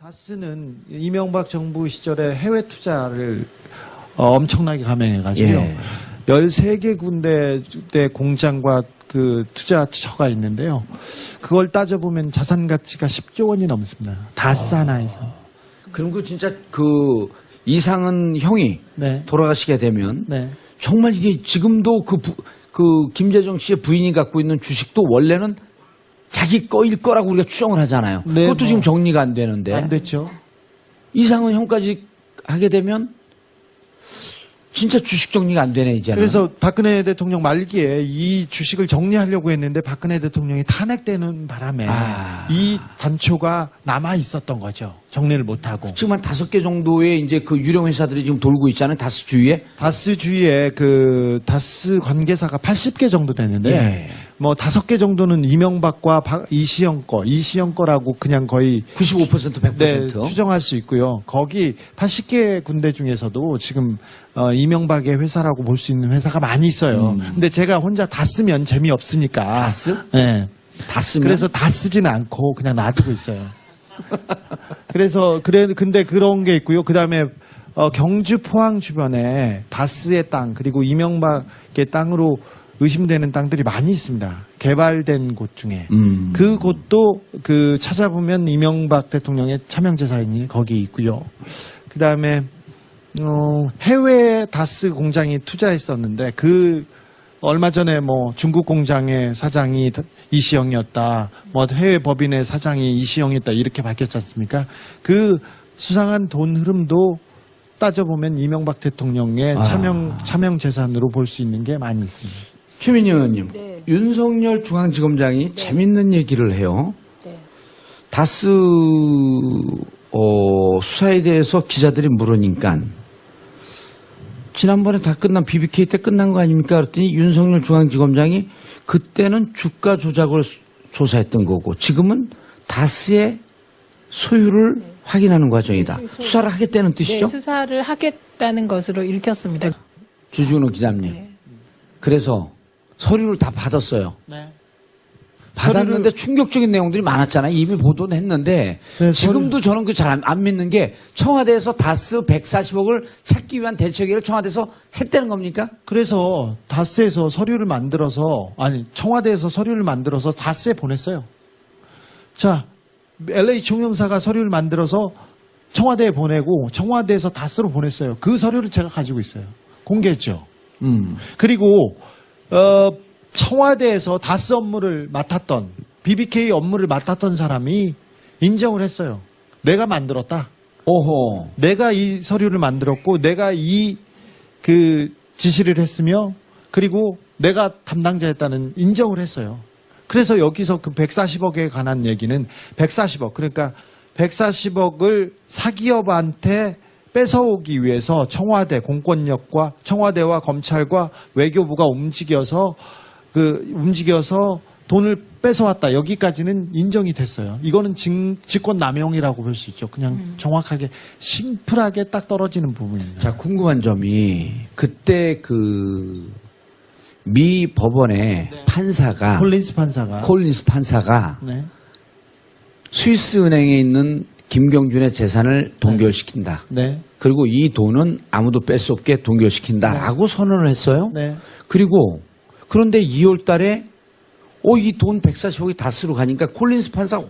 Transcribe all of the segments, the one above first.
다스는 이명박 정부 시절에 해외 투자를 엄청나게 감행해가지고요. 예. 13개 군데 공장과 그 투자처가 있는데요. 그걸 따져보면 자산 가치가 10조 원이 넘습니다. 다스 하나에서. 그럼 그 진짜 그 이상은 형이 네. 돌아가시게 되면 네. 정말 이게 지금도 그 김재정 씨의 부인이 갖고 있는 주식도 원래는 자기 거일 거라고 우리가 추정을 하잖아요. 네, 그것도 뭐. 지금 정리가 안 되는데. 안 됐죠. 이상은 형까지 하게 되면 진짜 주식 정리가 안 되네, 이제는. 그래서 박근혜 대통령 말기에 이 주식을 정리하려고 했는데 박근혜 대통령이 탄핵되는 바람에 이 단초가 남아 있었던 거죠. 정리를 못하고. 지금 한 5개 정도의 이제 그 유령 회사들이 지금 돌고 있잖아요. 다스 주위에. 다스 주위에 그 다스 관계사가 80개 정도 되는데 예. 뭐 5개 정도는 이명박과 이시영 거라고 그냥 거의 95% 100%. 네, 추정할 수 있고요. 거기 80개 군데 중에서도 지금 이명박의 회사라고 볼 수 있는 회사가 많이 있어요. 근데 제가 혼자 다 쓰면 재미없으니까. 다스? 네. 다 쓰면. 그래서 다 쓰지는 않고 그냥 놔두고 있어요. 그래서 근데 그런 게 있고요. 그다음에 경주 포항 주변에 다스의 땅 그리고 이명박의 땅으로 의심되는 땅들이 많이 있습니다. 개발된 곳 중에. 그 곳도 그 찾아보면 이명박 대통령의 차명재산이 거기 있고요. 그다음에 해외 다스 공장이 투자했었는데 그 얼마 전에 뭐 중국 공장의 사장이 이시영이었다. 뭐 해외 법인의 사장이 이시영이었다. 이렇게 밝혔지 않습니까? 그 수상한 돈 흐름도 따져보면 이명박 대통령의 차명 재산으로 볼 수 있는 게 많이 있습니다. 최민희 의원님, 네. 윤석열 중앙지검장이 재밌는 얘기를 해요. 네. 다스 수사에 대해서 기자들이 물으니까 지난번에 다 끝난 BBK 때 끝난 거 아닙니까? 그랬더니 윤석열 중앙지검장이 그때는 주가 조작을 조사했던 거고 지금은 다스의 소유를 확인하는 과정이다. 수사를 하겠다는 뜻이죠? 네, 수사를 하겠다는 것으로 읽혔습니다. 주준호 기자님. 네. 그래서 서류를 다 받았어요. 네. 받았는데 충격적인 내용들이 많았잖아요. 이미 보도는 했는데 네, 지금도 저는 그 잘 안 믿는 게 청와대에서 다스 140억을 찾기 위한 대책회의를 청와대에서 했다는 겁니까? 그래서 다스에서 서류를 만들어서 청와대에서 서류를 만들어서 다스에 보냈어요. 자, LA 총영사가 서류를 만들어서 청와대에 보내고 청와대에서 다스로 보냈어요. 그 서류를 제가 가지고 있어요. 공개했죠. 그리고 청와대에서 다스 업무를 맡았던 BBK 업무를 맡았던 사람이 인정을 했어요. 내가 만들었다. 오호. 내가 이 서류를 만들었고 내가 이 그 지시를 했으며 그리고 내가 담당자였다는 인정을 했어요. 그래서 여기서 그 140억에 관한 얘기는 140억 그러니까 140억을 사기업한테 뺏어오기 위해서 청와대 공권력과 청와대와 검찰과 외교부가 움직여서 돈을 뺏어왔다. 여기까지는 인정이 됐어요. 이거는 직권남용이라고 볼 수 있죠. 그냥 정확하게 심플하게 딱 떨어지는 부분입니다. 자, 궁금한 점이 그때 미 법원의 판사가 콜린스 판사가 네. 스위스 은행에 있는 김경준의 재산을 동결시킨다. 네. 그리고 이 돈은 아무도 뺄 수 없게 동결시킨다라고 선언을 했어요. 네. 그런데 2월 달에 이 돈 140억이 다스로 가니까 콜린스 판사가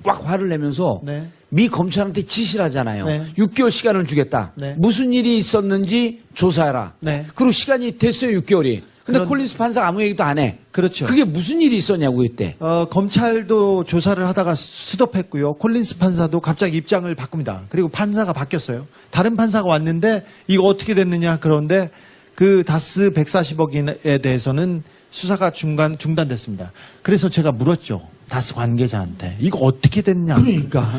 막 화를 내면서 네. 미 검찰한테 지시를 하잖아요. 네. 6개월 시간을 주겠다. 네. 무슨 일이 있었는지 조사해라. 네. 그리고 시간이 됐어요, 6개월이. 근데 콜린스 판사가 아무 얘기도 안 해. 그렇죠. 그게 무슨 일이 있었냐고, 그때. 검찰도 조사를 하다가 스톱했고요. 콜린스 판사도 갑자기 입장을 바꿉니다. 그리고 판사가 바뀌었어요. 다른 판사가 왔는데 이거 어떻게 됐느냐 그런데 그 다스 140억에 대해서는 수사가 중단됐습니다. 그래서 제가 물었죠. 다스 관계자한테. 이거 어떻게 됐냐. 그러니까.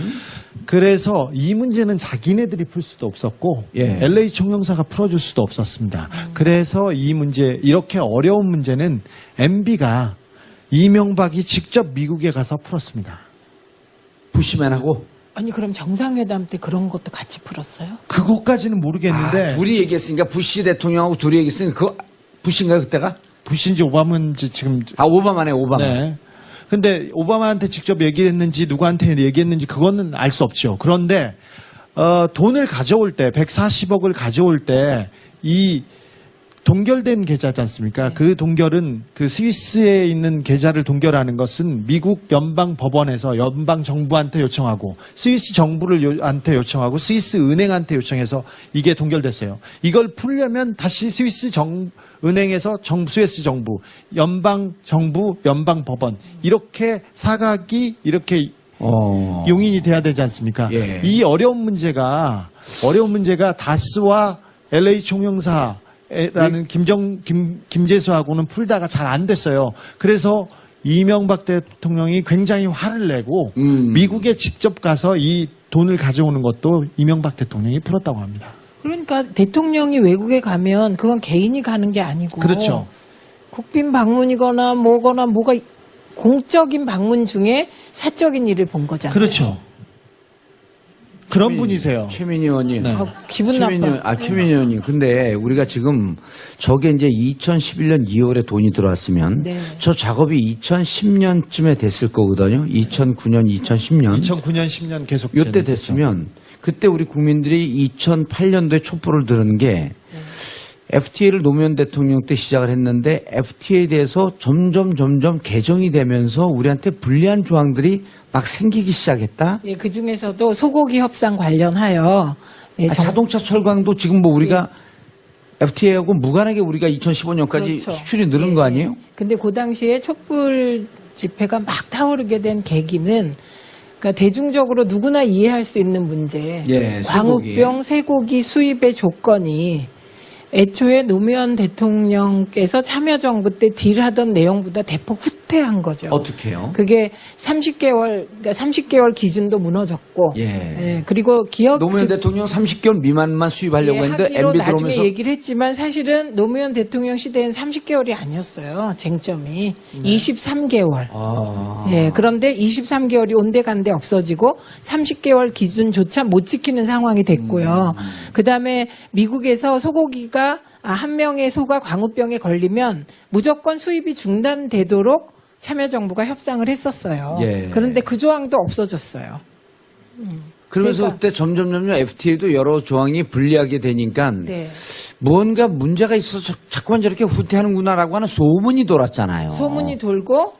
그래서 이 문제는 자기네들이 풀 수도 없었고 예. LA 총영사가 풀어줄 수도 없었습니다. 그래서 이 문제 이렇게 어려운 문제는 MB가 이명박이 직접 미국에 가서 풀었습니다. 부시맨하고. 아니 그럼 정상회담 때 그런 것도 같이 풀었어요? 그것까지는 모르겠는데 둘이 얘기했으니까 부시 대통령하고 둘이 얘기했으니까 그거 부시인가요, 그때가? 부시인지 오바마인지 지금 오바마네, 오바마. 네. 근데 오바마한테 직접 얘기했는지 누구한테 얘기했는지 그거는 알 수 없죠. 그런데 돈을 가져올 때 140억을 가져올 때 이 동결된 계좌지 않습니까? 그 동결은 그 스위스에 있는 계좌를 동결하는 것은 미국 연방 법원에서 연방 정부한테 요청하고 스위스 정부한테 요청하고 스위스 은행한테 요청해서 이게 동결됐어요. 이걸 풀려면 다시 스위스 은행에서 스위스 정부, 연방 정부, 연방 법원 이렇게 사각이 이렇게 용인이 돼야 되지 않습니까? 예. 이 어려운 문제가 다스와 LA 총영사라는 김재수하고는 풀다가 잘 안 됐어요. 그래서 이명박 대통령이 굉장히 화를 내고 미국에 직접 가서 이 돈을 가져오는 것도 이명박 대통령이 풀었다고 합니다. 그러니까 대통령이 외국에 가면 그건 개인이 가는 게 아니고 그렇죠. 국빈 방문이거나 뭐가 공적인 방문 중에 사적인 일을 본 거잖아요. 그렇죠. 그런 분이세요. 최민희 의원님. 네. 기분 나빠. 최민희 의원님. 근데 우리가 지금 저게 이제 2011년 2월에 돈이 들어왔으면 네. 저 작업이 2010년쯤에 됐을 거거든요. 2009년, 2010년. 2009년, 10년 계속 요때 됐으면 그때 우리 국민들이 2008년도에 촛불을 들은 게 FTA를 노무현 대통령 때 시작을 했는데 FTA에 대해서 점점 개정이 되면서 우리한테 불리한 조항들이 막 생기기 시작했다. 예, 그 중에서도 소고기 협상 관련하여 예, 자동차 철강도 지금 뭐 우리가 FTA하고 무관하게 우리가 2015년까지 그렇죠. 수출이 늘은 예, 거 아니에요? 예. 근데 그 당시에 촛불 집회가 막 타오르게 된 계기는 그러니까 대중적으로 누구나 이해할 수 있는 문제. 예, 광우병 쇠고기 수입의 조건이 애초에 노무현 대통령께서 참여정부 때 딜하던 내용보다 대폭 후퇴한 거죠. 어떻게요? 그게 30개월 기준도 무너졌고, 예. 그리고 기업 노무현 대통령 30개월 미만만 수입하려고 했는데 하기로 MB 나중에 들어오면서 얘기를 했지만 사실은 노무현 대통령 시대엔 30개월이 아니었어요. 쟁점이 23개월. 아. 예, 그런데 23개월이 온데간데 없어지고 30개월 기준조차 못 지키는 상황이 됐고요. 그다음에 미국에서 소고기가 한 명의 소가 광우병에 걸리면 무조건 수입이 중단되도록 참여정부가 협상을 했었어요. 예. 그런데 그 조항도 없어졌어요. 그러면서 그러니까- 그때 점점 FTA도 여러 조항이 불리하게 되니까 네. 무언가 문제가 있어서 자꾸만 저렇게 후퇴하는구나라고 하는 소문이 돌았잖아요. 소문이 돌고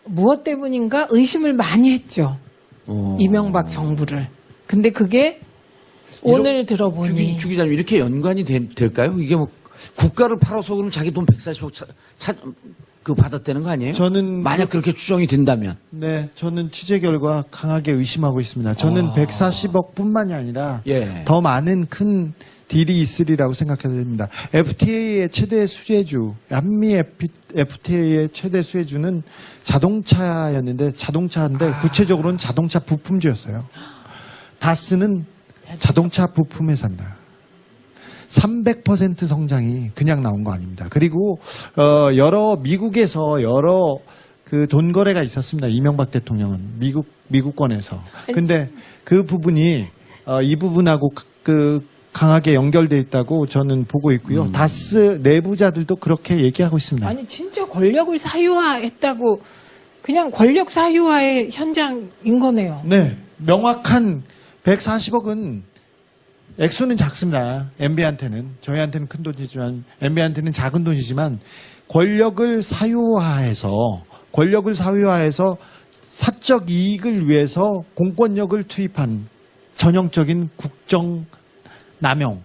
무엇 때문인가 의심을 많이 했죠. 이명박 정부를. 근데 그게 오늘 들어보니 주 기자님 이렇게 연관이 될까요? 이게 뭐 국가를 팔아서 그럼 자기 돈 140억 받았다는 거 아니에요? 저는 만약 그렇게 추정이 된다면. 네, 저는 취재 결과 강하게 의심하고 있습니다. 저는 140억뿐만이 아니라 예. 더 많은 큰 딜이 있으리라고 생각해야 됩니다. FTA의 최대 수혜주, 한미 FTA의 최대 수혜주는 자동차였는데 구체적으로는 자동차 부품주였어요. 다스는 자동차 부품 회사입니다. 300% 성장이 그냥 나온 거 아닙니다. 그리고 미국에서 여러 그 돈 거래가 있었습니다. 이명박 대통령은 미국권에서. 근데 그 부분이 이 부분하고 그 강하게 연결돼 있다고 저는 보고 있고요. 다스 내부자들도 그렇게 얘기하고 있습니다. 아니 진짜 권력을 사유화했다고 그냥 권력 사유화의 현장인 거네요. 네, 명확한 140억은 액수는 작습니다. MB한테는 저희한테는 큰 돈이지만 MB한테는 작은 돈이지만 권력을 사유화해서 사적 이익을 위해서 공권력을 투입한 전형적인 국정남용,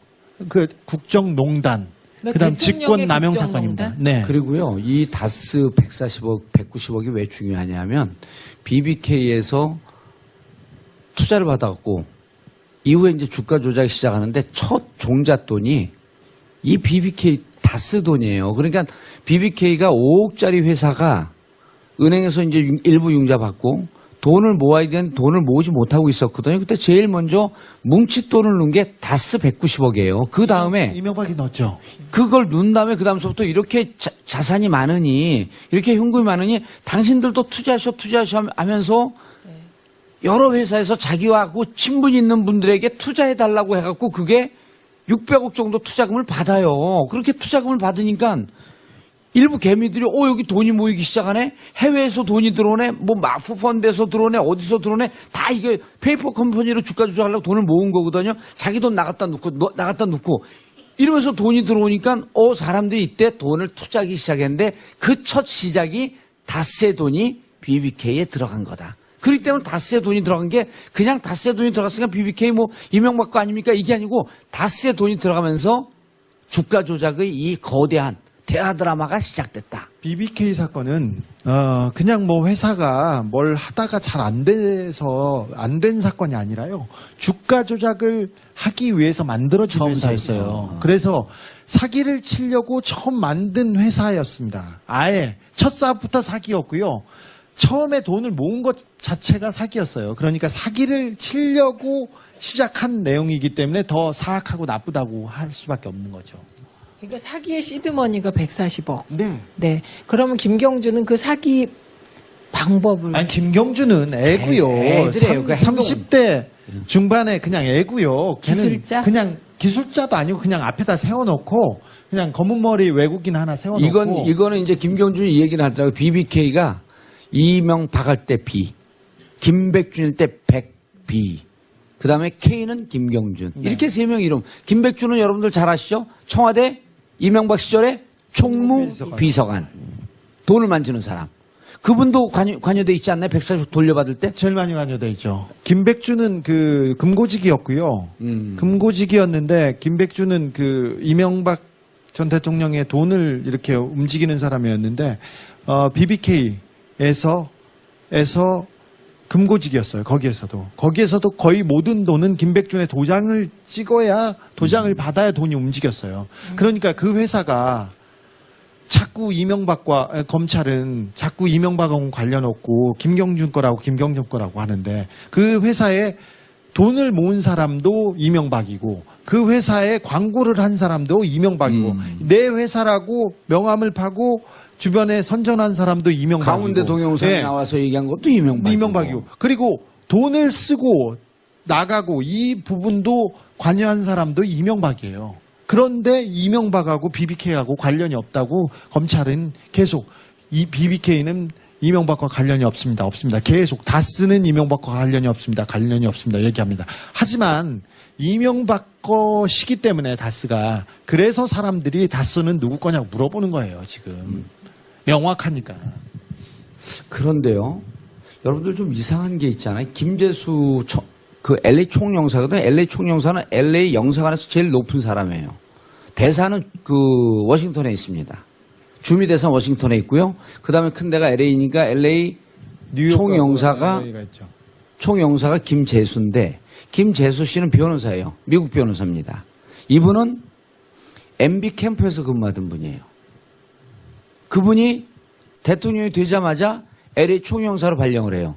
국정농단, 그다음 직권 남용 사건입니다. 네. 그리고요, 이 다스 140억, 190억이 왜 중요하냐면 BBK에서 투자를 받아갖고 이후에 이제 주가 조작이 시작하는데 첫 종잣돈이 이 BBK 다스 돈이에요. 그러니까 BBK가 5억짜리 회사가 은행에서 이제 일부 융자 받고 돈을 모아야 되는 돈을 모으지 못하고 있었거든요. 그때 제일 먼저 뭉칫돈을 넣은 게 다스 190억이에요. 그 다음에 이명박이 넣었죠. 그걸 넣은 다음에 그 다음서부터 이렇게 자산이 많으니 이렇게 현금이 많으니 당신들도 투자하셔 하면서 여러 회사에서 자기하고 친분 있는 분들에게 투자해달라고 해갖고 그게 600억 정도 투자금을 받아요. 그렇게 투자금을 받으니까 일부 개미들이 여기 돈이 모이기 시작하네. 해외에서 돈이 들어오네. 뭐 마프 펀드에서 들어오네. 어디서 들어오네. 다 이게 페이퍼 컴퍼니로 주가 조작하려고 돈을 모은 거거든요. 자기 돈 나갔다 놓고 이러면서 돈이 들어오니까 사람들이 이때 돈을 투자하기 시작했는데 그 첫 시작이 다스의 돈이 BBK에 들어간 거다. 그렇기 때문에 다스의 돈이 들어간 게 그냥 다스의 돈이 들어갔으니까 BBK 뭐 이명박 거 아닙니까? 이게 아니고 다스의 돈이 들어가면서 주가 조작의 이 거대한 대화 드라마가 시작됐다. BBK 사건은 그냥 뭐 회사가 뭘 하다가 잘 안 돼서 안 된 사건이 아니라요. 주가 조작을 하기 위해서 만들어진 처음 회사였어요. 그래서 사기를 치려고 처음 만든 회사였습니다. 아예 첫 사업부터 사기였고요. 처음에 돈을 모은 것 자체가 사기였어요. 그러니까 사기를 치려고 시작한 내용이기 때문에 더 사악하고 나쁘다고 할 수밖에 없는 거죠. 그러니까 사기의 시드머니가 140억. 네. 네. 그러면 김경주는 그 사기 방법을 아니 김경주는 애고요. 애들이에요. 그 행동. 30대 중반에 그냥 애고요. 걔는 기술자? 그냥 기술자도 아니고 그냥 앞에다 세워놓고 그냥 검은 머리 외국인 하나 세워놓고 이거는 이제 김경준이 이 얘기를 하더라고요. BBK가 이명박할 때 B, 김백준일 때 백B, 그 다음에 K는 김경준. 이렇게 세 명 이름. 김백준은 여러분들 잘 아시죠? 청와대 이명박 시절에 총무비서관. 돈을 만지는 사람. 그분도 관여돼 있지 않나요? 140 돌려받을 때? 제일 많이 관여돼 있죠. 김백주는 그 금고직이었고요. 금고직이었는데 김백주는 그 이명박 전 대통령의 돈을 이렇게 움직이는 사람이었는데 BBK에서 금고직이었어요. 거기에서도 거의 모든 돈은 김백준의 도장을 찍어야 도장을 받아야 돈이 움직였어요. 그러니까 그 회사가 자꾸 이명박과 검찰은 자꾸 이명박하고 관련 없고 김경준 거라고 김경준 거라고 하는데 그 회사에 돈을 모은 사람도 이명박이고 그 회사에 광고를 한 사람도 이명박이고 내 회사라고 명함을 파고 주변에 선전한 사람도 이명박이고 강원대 동영상에 네. 나와서 얘기한 것도 이명박이고. 그리고 돈을 쓰고 나가고 이 부분도 관여한 사람도 이명박이에요. 그런데 이명박하고 BBK하고 관련이 없다고 검찰은 계속 이 BBK는 이명박과 관련이 없습니다. 계속 다스는 이명박과 관련이 없습니다. 얘기합니다. 하지만 이명박 것이기 때문에 다스가 그래서 사람들이 다스는 누구 거냐고 물어보는 거예요. 지금 명확하니까. 그런데요, 여러분들 좀 이상한 게 있잖아요. 김재수 그 LA 총영사거든요. LA 총영사는 LA 영사관에서 제일 높은 사람이에요. 대사는 그 워싱턴에 있습니다. 주미 대사 워싱턴에 있고요. 그 다음에 큰 데가 LA니까 LA 총영사가 김재수인데 김재수 씨는 변호사예요. 미국 변호사입니다. 이분은 MB 캠프에서 근무하던 분이에요. 그분이 대통령이 되자마자 LA 총영사로 발령을 해요.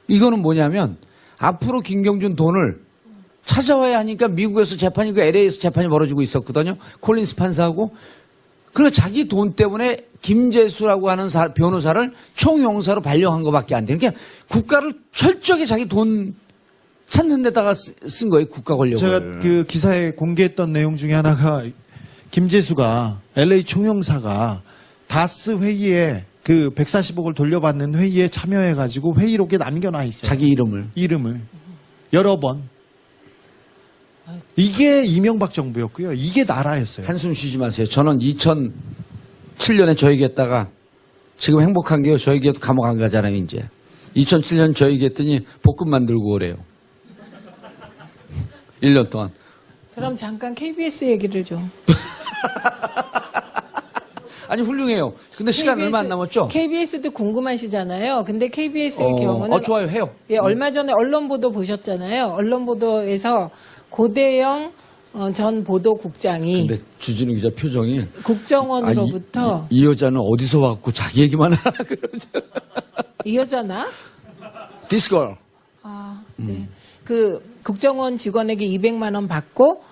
이거는 뭐냐면 앞으로 김경준 돈을 찾아와야 하니까 미국에서 재판이 LA에서 재판이 벌어지고 있었거든요. 콜린스 판사하고. 그리고 자기 돈 때문에 김재수라고 하는 변호사를 총영사로 발령한 것밖에 안 돼요. 그러니까 국가를 철저하게 자기 돈 찾는 데다가 쓴 거예요. 국가 권력을. 제가 그 기사에 공개했던 내용 중에 하나가 김재수가 LA 총영사가 다스 회의에 그 140억을 돌려받는 회의에 참여해가지고 회의록에 남겨놔 있어요. 자기 이름을 여러 번. 이게 이명박 정부였고요. 이게 나라였어요. 한숨 쉬지 마세요. 저는 2007년에 저 얘기했다가 지금 행복한 게요. 저 얘기해도 감옥 안 가잖아요. 이제 2007년 저 얘기했더니 볶음 만들고 오래요. 1년 동안. 그럼 잠깐 KBS 얘기를 좀. 아니 훌륭해요. 근데 시간 얼마 안 남았죠? KBS도 궁금하시잖아요. 근데 KBS의 경우는 좋아요. 해요. 예, 얼마 전에 언론 보도 보셨잖아요. 언론 보도에서 고대영 전 보도국장이 근데 주진우 기자 표정이 국정원으로부터 이 여자는 어디서 왔고 자기 얘기만 하나 그러죠. 이 여자나? This girl. 네. 그 국정원 직원에게 200만 원 받고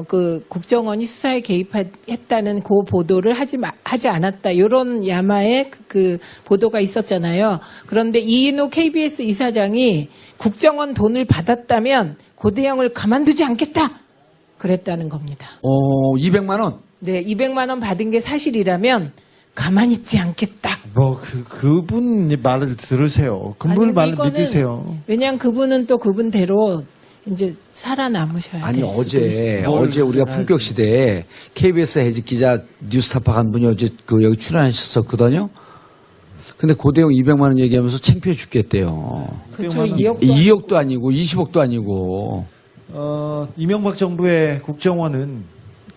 그 국정원이 수사에 개입했다는 그 보도를 하지 않았다. 이런 야마의 그 보도가 있었잖아요. 그런데 이인호 KBS 이사장이 국정원 돈을 받았다면 고대영을 가만두지 않겠다. 그랬다는 겁니다. 200만 원. 네, 200만 원 받은 게 사실이라면 가만히 있지 않겠다. 그분 말을 들으세요. 그분 아니, 말을 이거는 믿으세요. 왜냐하면 그분은 또 그분대로 이제 살아남으셔야 아니 될 수도 있어요. 어제 우리가 품격 시대에 KBS 해직 기자 뉴스타파 간 분이 어제 여기 출연하셨었거든요. 근데 고대영 200만 원 얘기하면서 창피해 죽겠대요. 그렇죠. 2억도 아니고 20억도 아니고. 이명박 정부의 국정원은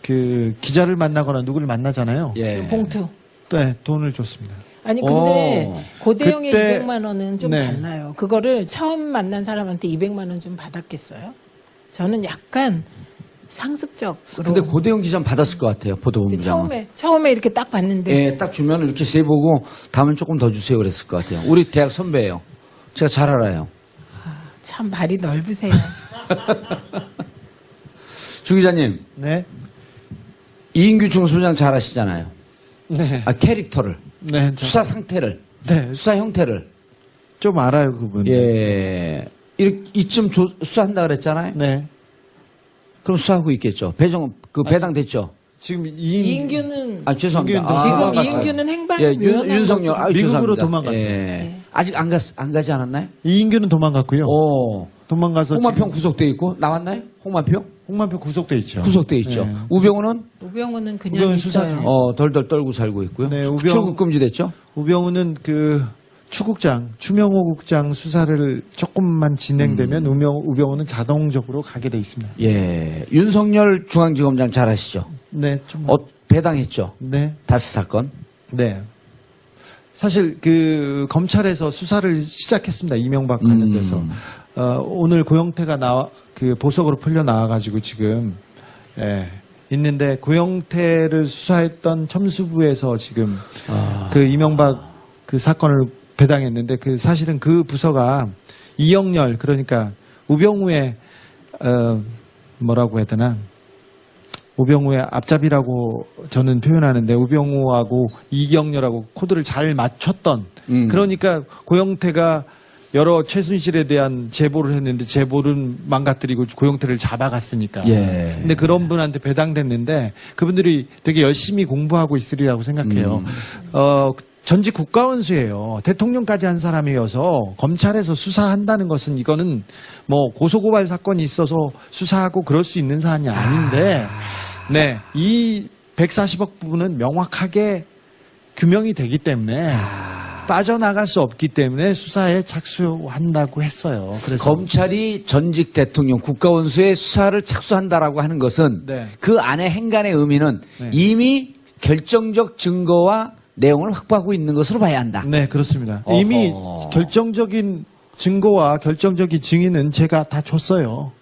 그 기자를 만나거나 누구를 만나잖아요. 예. 봉투. 네, 돈을 줬습니다. 아니 근데 고대영의 그때- 200만 원은 좀 네. 달라요. 그거를 처음 만난 사람한테 200만 원 좀 받았겠어요? 저는 약간 상습적으로. 근데 고대영 기자는 받았을 것 같아요. 보도본부장은. 처음에 이렇게 딱 봤는데 예, 딱 주면 이렇게 세보고 다음엔 조금 더 주세요 그랬을 것 같아요. 우리 대학 선배예요. 제가 잘 알아요. 참 말이 넓으세요. 주 기자님, 네. 이인규 중수부장 잘 아시잖아요. 네. 캐릭터를, 네. 수사 상태를, 네. 수사 형태를. 좀 알아요, 그분. 예. 이쯤 수사한다 그랬잖아요. 네. 그럼 수사하고 있겠죠. 배당됐죠. 지금 이인규는 죄송합니다. 이인규는 지금 도망갔어요. 이인규는 행방 예, 윤석열. 미국으로 죄송합니다. 도망갔어요. 예. 아직 안 가지 않았나요? 이인규는 도망갔고요. 오. 도망가서 홍만평 지금 구속돼 있고 나왔나요? 홍만평? 홍만표 구속돼 있죠. 구속돼 있죠. 네. 우병우는 우병우는 그냥 우병우는 수사 있어요. 중. 덜덜 떨고 살고 있고요. 네, 출국 금지됐죠. 우병우는 그 추명호 국장 수사를 조금만 진행되면 우병우는 자동적으로 가게 돼 있습니다. 예. 윤석열 중앙지검장 잘 아시죠? 네, 좀. 배당했죠. 네, 다스 사건. 네. 사실 그 검찰에서 수사를 시작했습니다. 이명박 관련돼서. 오늘 고영태가 그 보석으로 풀려 나와가지고 지금 있는데 고영태를 수사했던 첨수부에서 지금 그 이명박 그 사건을 배당했는데 그 사실은 그 부서가 이영렬 그러니까 우병우의 뭐라고 해야 되나 우병우의 앞잡이라고 저는 표현하는데 우병우하고 이경렬하고 코드를 잘 맞췄던 그러니까 고영태가 여러 최순실에 대한 제보를 했는데 제보를 망가뜨리고 고영태를 잡아갔으니까. 예. 근데 그런 분한테 배당됐는데 그분들이 되게 열심히 공부하고 있으리라고 생각해요. 전직 국가원수예요. 대통령까지 한 사람이어서 검찰에서 수사한다는 것은 이거는 뭐 고소고발 사건이 있어서 수사하고 그럴 수 있는 사안이 아닌데, 네, 이 140억 부분은 명확하게 규명이 되기 때문에 빠져나갈 수 없기 때문에 수사에 착수한다고 했어요. 그래서 검찰이 전직 대통령 국가원수의 수사를 착수한다라고 하는 것은 네. 그 안에 행간의 의미는 네. 이미 결정적 증거와 내용을 확보하고 있는 것으로 봐야 한다. 네, 그렇습니다. 어허. 이미 결정적인 증거와 결정적인 증인은 제가 다 줬어요.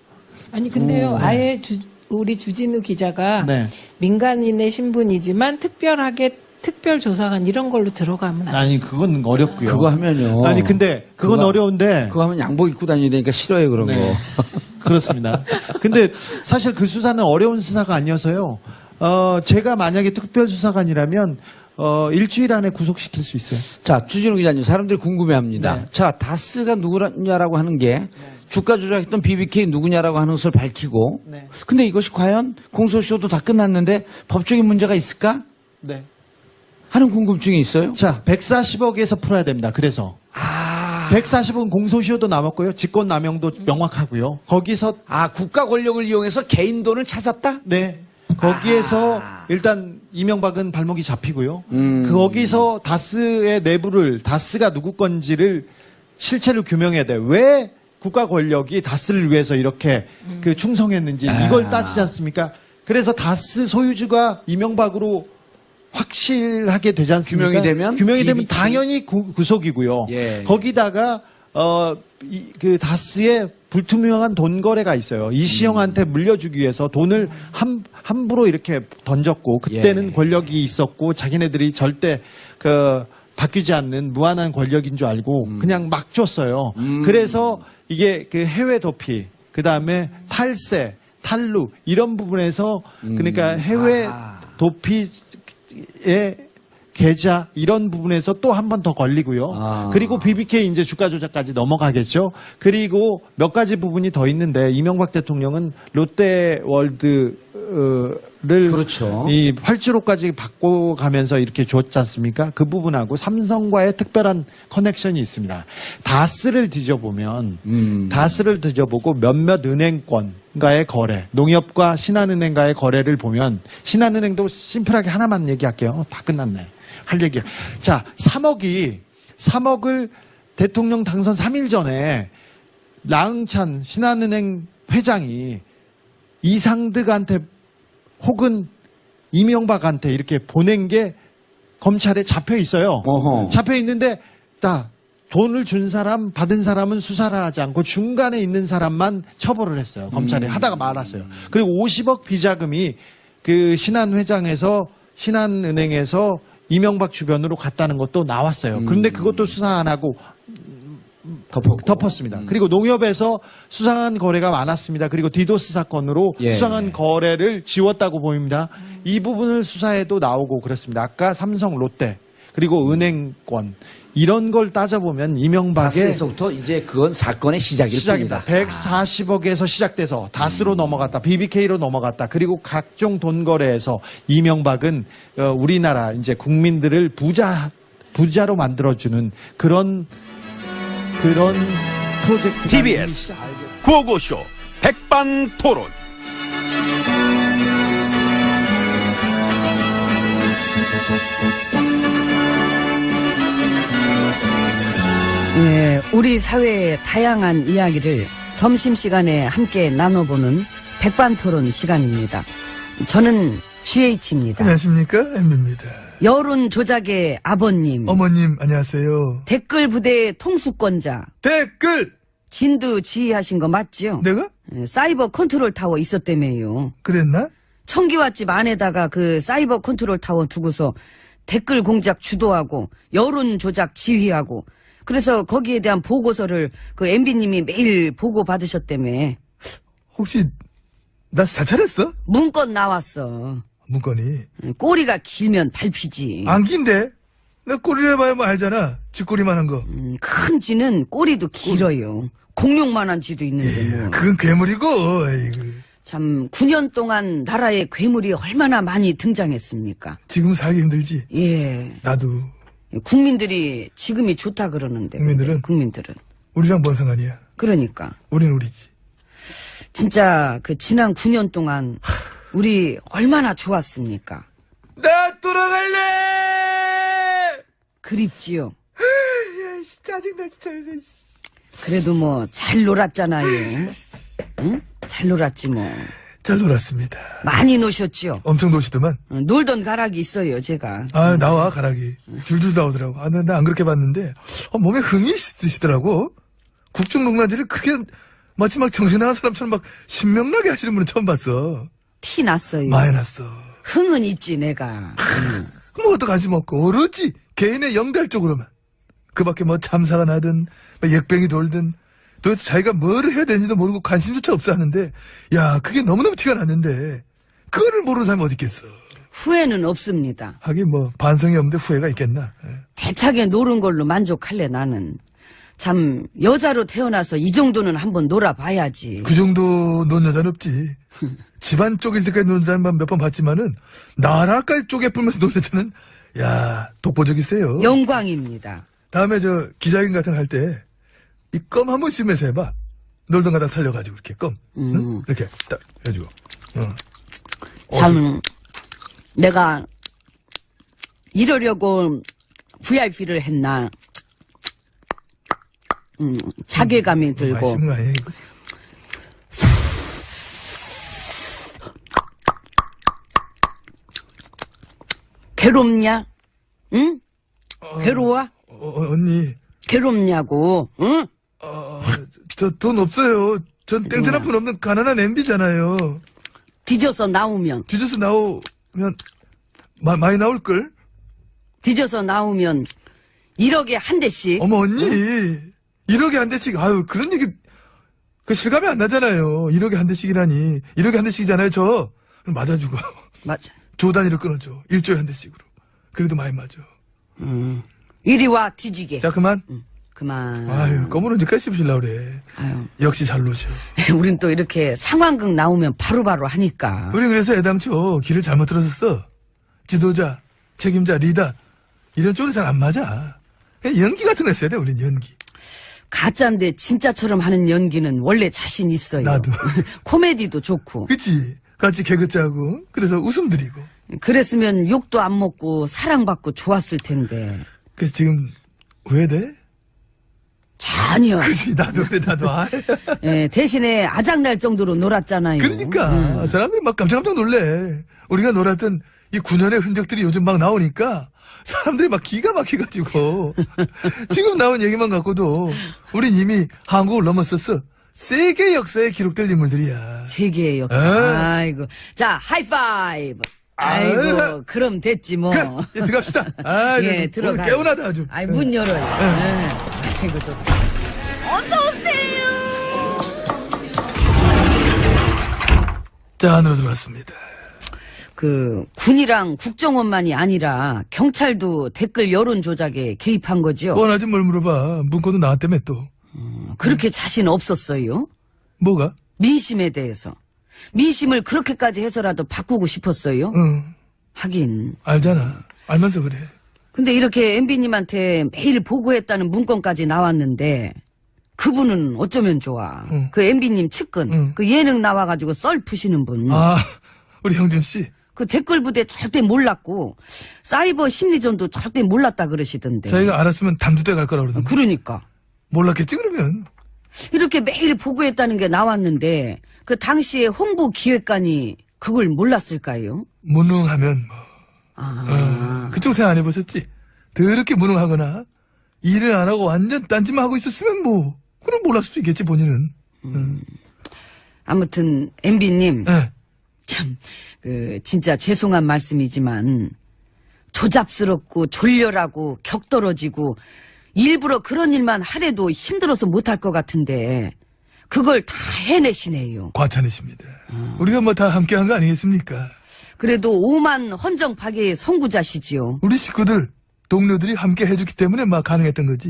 아니 근데요, 아예 우리 주진우 기자가 네. 민간인의 신분이지만 특별하게 특별조사관 이런 걸로 들어가면 안 돼요. 아니, 그건 어렵고요. 그거 하면요. 아니, 근데 그건 그거- 어려운데. 그거 하면 양복 입고 다니야 되니까 싫어요 그런 네. 거. 그렇습니다. 근데 사실 그 수사는 어려운 수사가 아니어서요. 제가 만약에 특별수사관이라면 일주일 안에 구속시킬 수 있어요. 자, 주진우 기자님, 사람들이 궁금해합니다. 네. 자, 다스가 누구냐라고 하는 게 주가 조작했던 BBK 누구냐라고 하는 것을 밝히고. 네. 근데 이것이 과연 공소시효도 다 끝났는데 법적인 문제가 있을까 네. 하는 궁금증이 있어요. 자, 140억에서 풀어야 됩니다. 그래서 140억은 공소시효도 남았고요. 직권남용도 명확하고요. 거기서 국가 권력을 이용해서 개인 돈을 찾았다? 네. 거기에서 일단 이명박은 발목이 잡히고요. 음. 거기서 다스의 내부를 다스가 누구 건지를 실체를 규명해야 돼요. 왜 국가 권력이 다스를 위해서 이렇게 그 충성했는지 이걸 따지지 않습니까? 그래서 다스 소유주가 이명박으로 확실하게 되지 않습니까? 규명이 되면 BBK? 당연히 구속이고요. 예. 거기다가 그 다스의 불투명한 돈 거래가 있어요. 이시영한테 물려주기 위해서 돈을 함부로 이렇게 던졌고 그때는 예. 권력이 있었고 자기네들이 절대 바뀌지 않는 무한한 권력인 줄 알고 그냥 막 줬어요. 그래서 이게 그 해외 도피, 그 다음에 탈세, 탈루 이런 부분에서 그러니까 해외 도피의 계좌 이런 부분에서 또 한 번 더 걸리고요. 그리고 BBK 이제 주가 조작까지 넘어가겠죠. 그리고 몇 가지 부분이 더 있는데 이명박 대통령은 롯데월드 그렇죠. 이 활주로까지 바꿔가면서 이렇게 줬지 않습니까? 그 부분하고 삼성과의 특별한 커넥션이 있습니다. 다스를 뒤져보면 다스를 뒤져보고 몇몇 은행권과의 거래, 농협과 신한은행과의 거래를 보면 신한은행도 심플하게 하나만 얘기할게요. 다 끝났네. 할 얘기야. 자, 3억을 대통령 당선 3일 전에 라응찬 신한은행 회장이 이상득한테 혹은 이명박한테 이렇게 보낸 게 검찰에 잡혀 있어요. 어허. 잡혀 있는데 다 돈을 준 사람, 받은 사람은 수사를 하지 않고 중간에 있는 사람만 처벌을 했어요. 검찰에 하다가 말았어요. 그리고 50억 비자금이 그 신한은행에서 이명박 주변으로 갔다는 것도 나왔어요. 그런데 그것도 수사 안 하고 덮었습니다. 그리고 농협에서 수상한 거래가 많았습니다. 그리고 디도스 사건으로 예. 수상한 거래를 지웠다고 보입니다. 이 부분을 수사에도 나오고 그렇습니다. 아까 삼성, 롯데 그리고 은행권 이런 걸 따져보면 이명박의 다스에서부터 이제 그건 사건의 시작일 시작입니다. 뿐이다. 140억에서 시작돼서 다스로 넘어갔다, BBK로 넘어갔다. 그리고 각종 돈 거래에서 이명박은 우리나라 이제 국민들을 부자로 만들어주는 그런 프로젝트. TBS 구호고쇼 백반토론. 예, 우리 사회의 다양한 이야기를 점심시간에 함께 나눠보는 백반토론 시간입니다. 저는 GH입니다. 안녕하십니까, 엠비입니다. 여론 조작의 아버님, 어머님 안녕하세요. 댓글 부대 통수권자, 댓글 진두 지휘하신 거 맞지요? 내가 예, 사이버 컨트롤 타워 있었다며요. 그랬나? 청기와집 안에다가 그 사이버 컨트롤 타워 두고서 댓글 공작 주도하고 여론 조작 지휘하고 그래서 거기에 대한 보고서를 그 MB님이 매일 보고 받으셨다며. 혹시 나 사찰했어? 문건 나왔어. 문건이 꼬리가 길면 밟히지. 안긴데 나 꼬리를 봐야 뭐 알잖아. 쥐꼬리만한 거. 큰 쥐는 꼬리도 길어요. 공룡만한 쥐도 있는데 뭐. 그건 괴물이고. 아이고. 참 9년 동안 나라에 괴물이 얼마나 많이 등장했습니까? 지금 살기 힘들지. 예. 나도. 국민들이 지금이 좋다 그러는데. 국민들은. 우리랑 뭔 상관이야. 그러니까. 우린 우리지. 진짜 그 지난 9년 동안 우리 얼마나 좋았습니까? 나 돌아갈래. 그립지요. 야, 짜증나 진짜. 그래도 뭐 잘 놀았잖아요. 응? 잘 놀았지 뭐. 잘 놀았습니다. 많이 노셨죠? 엄청 노시더만. 놀던 가락이 있어요, 제가. 아, 나와, 가락이. 줄줄 나오더라고. 아, 나 안 그렇게 봤는데, 몸에 흥이 있으시더라고. 국정농단지를 그렇게, 마치 막 정신 나간 사람처럼 막 신명나게 하시는 분은 처음 봤어. 티 났어요. 많이 났어. 흥은 있지, 내가. 뭐 어떡하지 먹고, 오로지 개인의 영달 쪽으로만. 그 밖에 뭐 참사가 나든, 뭐 액병이 돌든, 도대체 자기가 뭐를 해야 되는지도 모르고 관심조차 없어 하는데, 야, 그게 너무너무 티가 났는데, 그거를 모르는 사람이 어디 있겠어. 후회는 없습니다. 하긴 뭐, 반성이 없는데 후회가 있겠나. 예. 대차게 노른 걸로 만족할래, 나는. 참, 여자로 태어나서 이 정도는 한번 놀아봐야지. 그 정도 논 여자는 없지. 집안 쪽일 때까지 논 여자는 몇 번 봤지만은, 나라까지 쪼개 풀면서 논 여자는, 야, 독보적이세요. 영광입니다. 다음에 기자회견 같은 거 할 때, 이 껌 한 번 씹으면서 해봐. 놀던 가다 살려가지고, 이렇게 껌. 응? 이렇게 딱 해가지고. 참, 내가 이러려고 VIP를 했나. 자괴감이 들고. 맛있는 거 아니야, 이거? 괴롭냐? 응? 괴로워? 언니. 괴롭냐고, 응? 저 돈 없어요. 전 땡전 한 푼 없는 가난한 MB잖아요. 뒤져서 나오면. 뒤져서 나오면, 많이 나올걸? 뒤져서 나오면 1억에 한 대씩. 어머, 언니. 1억에 한 대씩, 아유, 그런 얘기, 그 실감이 안 나잖아요. 1억에 한 대씩이라니. 1억에 한 대씩이잖아요, 저. 그럼 맞아주고. 맞아. 조 단위로 끊어줘. 1조에 한 대씩으로. 그래도 많이 맞아. 이리 와, 뒤지게. 자, 그만. 그만. 아유, 검은 언제까지 씹으시려고 그래. 아유. 역시 잘 노셔. 우린 또 이렇게 상황극 나오면 바로바로 하니까. 우리 그래서 애당초 길을 잘못 들었었어. 지도자, 책임자, 리더 이런 쪽은 잘 안 맞아. 그냥 연기 같은 거 했어야 돼, 우린 연기. 가짜인데 진짜처럼 하는 연기는 원래 자신 있어요. 나도. 코미디도 좋고. 그치? 같이 개그 짜고 그래서 웃음 드리고. 그랬으면 욕도 안 먹고 사랑받고 좋았을 텐데. 그래서 지금 후회돼? 전혀. 그치? 나도 그래, 나도. 아, 예, 대신에 아작날 정도로 놀았잖아요. 그러니까 사람들이 막 깜짝깜짝 놀래. 우리가 놀았던 이 9년의 흔적들이 요즘 막 나오니까 사람들이 막 기가 막혀가지고 지금 나온 얘기만 갖고도 우린 이미 한국을 넘었었어. 세계 역사에 기록될 인물들이야. 세계의 역사. 아이고. 자, 하이파이브. 아이고, 아유. 그럼 됐지 뭐. 예, 들어갑시다. 아, 예, 오늘 들어가요. 개운하다 아주. 아이, 문 열어요. 예. 아이고, 좋다. 자, 안으로 들어왔습니다. 군이랑 국정원만이 아니라 경찰도 댓글 여론 조작에 개입한 거죠. 뻔하지 뭘 물어봐. 문건도 나왔다며 또. 그렇게 자신 없었어요? 뭐가? 민심에 대해서. 민심을 그렇게까지 해서라도 바꾸고 싶었어요? 응, 하긴. 알잖아. 알면서 그래. 근데 이렇게 MB님한테 매일 보고했다는 문건까지 나왔는데 그분은 어쩌면 좋아. 응. 그 MB님 측근. 응. 그 예능 나와가지고 썰 푸시는 분. 아, 우리 형준 씨. 그 댓글 부대 절대 몰랐고 사이버 심리전도 절대 몰랐다 그러시던데. 자기가 알았으면 단두대 갈 거라 그러던데. 그러니까. 몰랐겠지 그러면. 이렇게 매일 보고했다는 게 나왔는데 그 당시에 홍보 기획관이 그걸 몰랐을까요? 무능하면 뭐. 아, 그쪽 생각 안 해보셨지? 더럽게 무능하거나 일을 안 하고 완전 딴짓만 하고 있었으면 뭐 그럼 몰랐을 수도 있겠지 본인은. 아무튼 MB님 예. 참 진짜 죄송한 말씀이지만 조잡스럽고 졸렬하고 격떨어지고 일부러 그런 일만 하래도 힘들어서 못할 것 같은데 그걸 다 해내시네요. 과찬이십니다. 우리가 뭐 다 함께한 거 아니겠습니까? 그래도 오만 헌정 파괴의 선구자시지요. 우리 식구들 동료들이 함께 해줬기 때문에 막 가능했던 거지.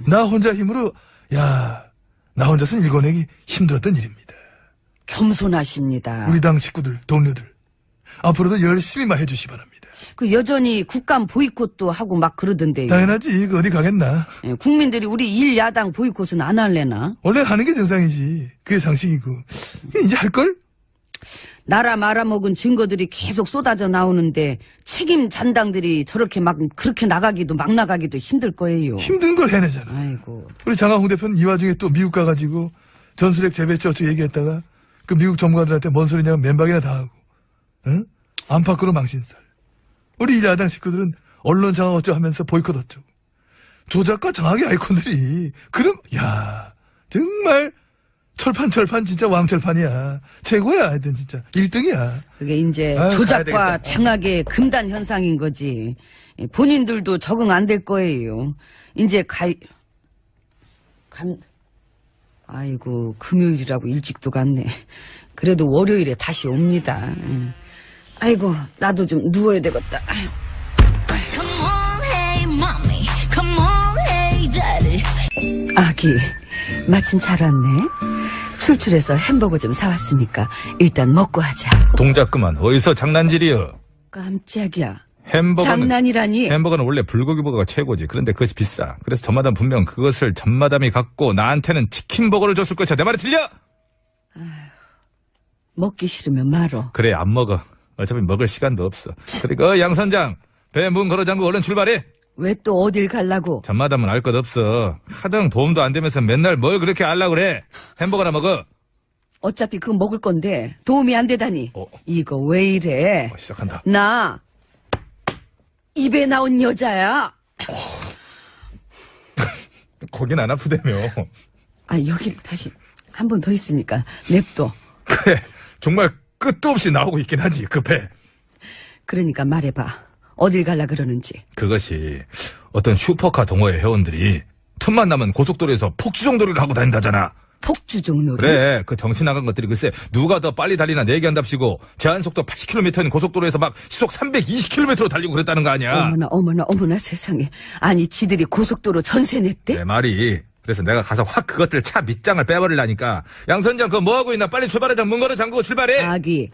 나 혼자 힘으로 나 혼자서는 일궈내기 힘들었던 일입니다. 겸손하십니다. 우리 당 식구들 동료들 앞으로도 열심히 막 해주시 바랍니다. 그 여전히 국감 보이콧도 하고 막 그러던데요. 당연하지. 그 어디 가겠나. 예, 국민들이 우리 일야당 보이콧은 안 할래나? 원래 하는 게 정상이지. 그게 상식이고. 이제 할걸? 나라 말아먹은 증거들이 계속 쏟아져 나오는데 책임 잔당들이 저렇게 막 그렇게 나가기도 막 나가기도 힘들 거예요. 힘든 걸 해내잖아. 아이고. 우리 장하홍 대표는 이 와중에 또 미국 가가지고 전술핵 재배치 어쩌고 얘기했다가 그 미국 전문가들한테 뭔 소리냐고 맨박이나 당하고. 응? 안팎으로 망신살. 우리 일야당 식구들은 언론 장악 어쩌고 하면서 보이콧 어쩌고. 조작과 장악의 아이콘들이 그럼 정말 철판 진짜 왕철판이야. 최고야 하여튼 진짜 1등이야. 그게 이제 아유, 가야 조작과 되겠다. 장악의 금단 현상인 거지. 예, 본인들도 적응 안 될 거예요. 이제 아이고 금요일이라고 일찍도 갔네. 그래도 월요일에 다시 옵니다. 예. 아이고 나도 좀 누워야 되겠다. 아유. Come on, hey, mommy. Come on, hey, daddy. 아기 마침 잘 왔네. 출출해서 햄버거 좀 사왔으니까 일단 먹고 하자. 동작 그만. 어디서 장난질이여. 깜짝이야. 햄버거는 장난이라니. 햄버거는 원래 불고기버거가 최고지. 그런데 그것이 비싸. 그래서 전마담 분명 그것을 전마담이 갖고 나한테는 치킨버거를 줬을 것이야. 내 말이 틀려? 먹기 싫으면 말어. 그래 안 먹어. 어차피 먹을 시간도 없어. 그리고 양 선장 배 문 걸어 잠그고 얼른 출발해. 왜 또 어딜 갈라고? 전마담은 알 것 없어. 하등 도움도 안 되면서 맨날 뭘 그렇게 알라고 그래. 햄버거나 먹어. 어차피 그거 먹을 건데 도움이 안 되다니. 이거 왜 이래? 시작한다. 나 입에 나온 여자야. 거긴 안 아프다며. 아 여기 다시 한 번 더 있으니까 냅둬. 그래 정말 끝도 없이 나오고 있긴 하지 그 배. 그러니까 말해봐. 어딜 갈라 그러는지. 그것이 어떤 슈퍼카 동호회 회원들이 틈만 나면 고속도로에서 폭주정도를 하고 다닌다잖아. 폭주 종로를. 그래, 그 정신 나간 것들이 글쎄 누가 더 빨리 달리나 내기한답시고 제한속도 80km인 고속도로에서 막 시속 320km로 달리고 그랬다는 거 아니야. 어머나 어머나 어머나 세상에. 아니 지들이 고속도로 전세 냈대? 내 말이. 그래서 내가 가서 확 그것들 차 밑장을 빼버리려니까 양 선장 그거 뭐하고 있나 빨리 출발하자. 문 걸어 잠그고 출발해. 아기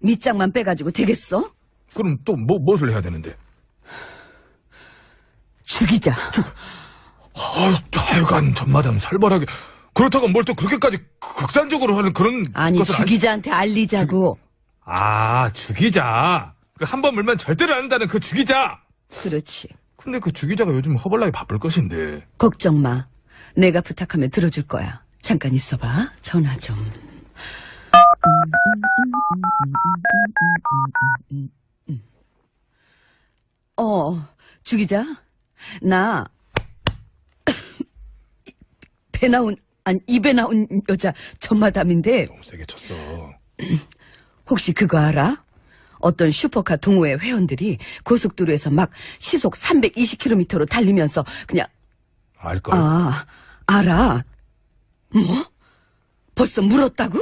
밑장만 빼가지고 되겠어? 그럼 또 무엇을 해야 되는데? 죽이자. 하여간 전마담 살벌하게. 그렇다고 뭘 또 그렇게까지 극단적으로 하는 그런 아니 것을 죽이자한테 알리자고. 죽이자. 한 번 물면 절대로 안 한다는 그 죽이자. 그렇지. 근데 그 죽이자가 요즘 허벌나게 바쁠 것인데. 걱정 마. 내가 부탁하면 들어줄 거야. 잠깐 있어봐. 전화 좀. 죽이자. 나 배 나온 입에 나온 여자 전마담인데 너무 세게 쳤어. 혹시 그거 알아? 어떤 슈퍼카 동호회 회원들이 고속도로에서 막 시속 320km로 달리면서 그냥 알걸? 알아. 뭐? 벌써 물었다고?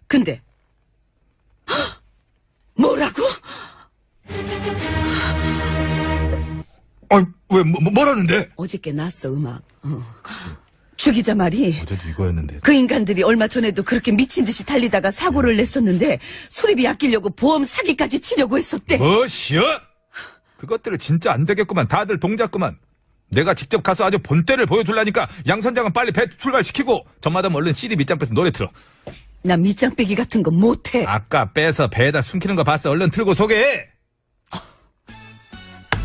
근데 헉! 뭐라고? 왜 뭐라는데? 어저께 났어 음악. 죽이자 말이 어제도 이거였는데. 그 인간들이 얼마 전에도 그렇게 미친 듯이 달리다가 사고를 냈었는데 수리비 아끼려고 보험 사기까지 치려고 했었대. 뭐시여? 그것들을 진짜 안 되겠구만. 다들 동작구만. 내가 직접 가서 아주 본때를 보여줄라니까 양 선장은 빨리 배 출발시키고 전마담 얼른 CD 밑장 빼서 노래 틀어. 나 밑장 빼기 같은 거 못해. 아까 빼서 배에다 숨기는 거 봤어. 얼른 틀고 소개해.